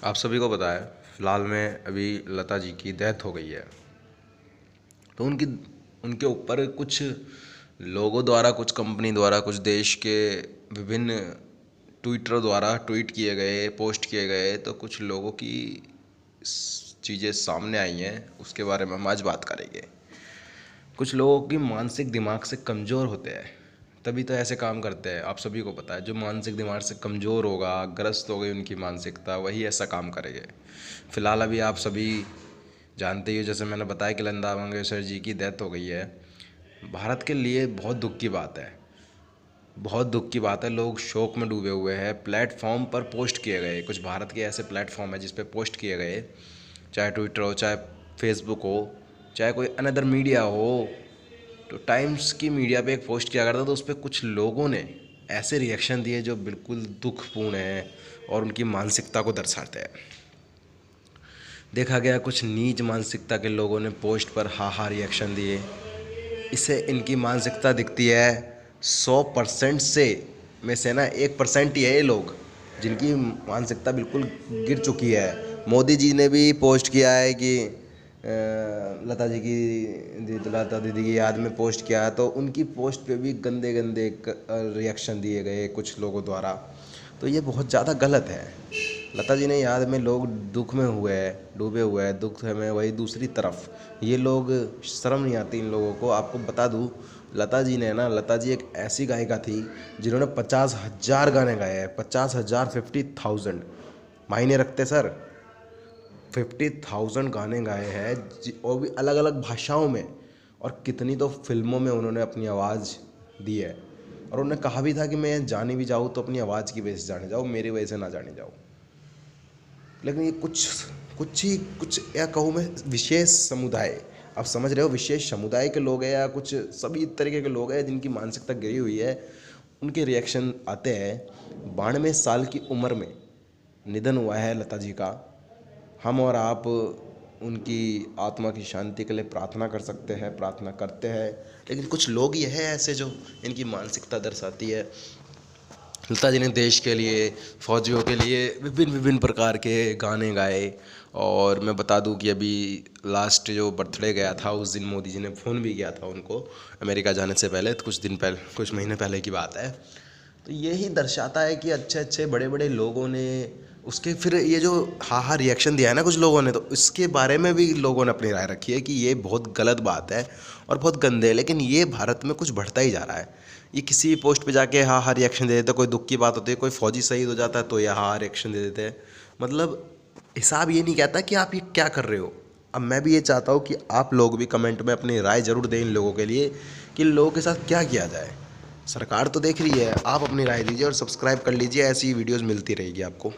आप सभी को पता है फ़िलहाल में अभी लता जी की डेथ हो गई है। तो उनके ऊपर कुछ लोगों द्वारा, कुछ कंपनी द्वारा, कुछ देश के विभिन्न ट्विटर द्वारा ट्वीट किए गए, पोस्ट किए गए, तो कुछ लोगों की चीज़ें सामने आई हैं, उसके बारे में हम आज बात करेंगे। कुछ लोगों की मानसिक दिमाग से कमज़ोर होते हैं, तभी तो ऐसे काम करते हैं। आप सभी को पता है, जो मानसिक दिमाग से कमज़ोर होगा, ग्रस्त हो गई उनकी मानसिकता, वही ऐसा काम करेंगे। फ़िलहाल अभी आप सभी जानते ही हो, जैसे मैंने बताया कि लता मंगेशकर जी की डेथ हो गई है। भारत के लिए बहुत दुख की बात है, बहुत दुख की बात है। लोग शोक में डूबे हुए हैं। प्लेटफॉर्म पर पोस्ट किए गए, कुछ भारत के ऐसे प्लेटफॉर्म है जिस पे पोस्ट किए गए, चाहे ट्विटर हो, चाहे फेसबुक हो, चाहे कोई अनदर मीडिया हो। तो टाइम्स की मीडिया पे एक पोस्ट किया करता, तो उस पर कुछ लोगों ने ऐसे रिएक्शन दिए जो बिल्कुल दुखपूर्ण हैं और उनकी मानसिकता को दर्शाते हैं। देखा गया कुछ नीच मानसिकता के लोगों ने पोस्ट पर हा रिएक्शन दिए। इससे इनकी मानसिकता दिखती है 100% में से ना 1% ही है ये लोग जिनकी मानसिकता बिल्कुल गिर चुकी है। मोदी जी ने भी पोस्ट किया है कि लता दीदी की याद में पोस्ट किया है, तो उनकी पोस्ट पे भी गंदे गंदे रिएक्शन दिए गए कुछ लोगों द्वारा। तो ये बहुत ज़्यादा गलत है। लता जी ने याद में लोग दुख में हुए हैं, डूबे हुए हैं दुख में। वही दूसरी तरफ ये लोग, शर्म नहीं आती इन लोगों को। आपको बता दूं, लता जी एक ऐसी गायिका थी जिन्होंने 50,000 गाने गाए हैं। 50,000, 50,000 मायने रखते सर। 50,000 गाने गाए हैं, और भी अलग अलग भाषाओं में, और कितनी तो फिल्मों में उन्होंने अपनी आवाज़ दी है। और उन्होंने कहा भी था कि मैं जाने भी जाऊँ तो अपनी आवाज़ की वजह से जाने जाऊँ, मेरी वजह से ना जाने जाऊँ। लेकिन ये कुछ या कहूँ मैं विशेष समुदाय, आप समझ रहे हो, विशेष समुदाय के लोग हैं या कुछ सभी तरीके के लोग हैं जिनकी मानसिकता गिरी हुई है, उनके रिएक्शन आते हैं। 92 साल की उम्र में निधन हुआ है लता जी का। हम और आप उनकी आत्मा की शांति के लिए प्रार्थना कर सकते हैं, प्रार्थना करते हैं। लेकिन कुछ लोग ये हैं ऐसे जो इनकी मानसिकता दर्शाती है। लता जी ने देश के लिए, फौजियों के लिए विभिन्न प्रकार के गाने गाए। और मैं बता दूं कि अभी लास्ट जो बर्थडे गया था, उस दिन मोदी जी ने फ़ोन भी किया था उनको, अमेरिका जाने से पहले, तो कुछ महीने पहले की बात है। तो यही दर्शाता है कि अच्छे अच्छे बड़े बड़े लोगों ने उसके फिर ये जो हा रिएक्शन दिया है ना कुछ लोगों ने, तो इसके बारे में भी लोगों ने अपनी राय रखी है कि ये बहुत गलत बात है और बहुत गंदे है। लेकिन ये भारत में कुछ बढ़ता ही जा रहा है। ये किसी भी पोस्ट पे जाके हा रिएक्शन दे देते हैं। कोई दुख की बात होती है, कोई फौजी शहीद हो जाता है तो ये हा रिएक्शन दे देते हैं। मतलब हिसाब ये नहीं कहता कि आप ये क्या कर रहे हो। अब मैं भी ये चाहता हूँ कि आप लोग भी कमेंट में अपनी राय ज़रूर दें इन लोगों के लिए, कि इन लोगों के साथ क्या किया जाए। सरकार तो देख रही है, आप अपनी राय दीजिए और सब्सक्राइब कर लीजिए, ऐसी वीडियोज़ मिलती रहेगी आपको।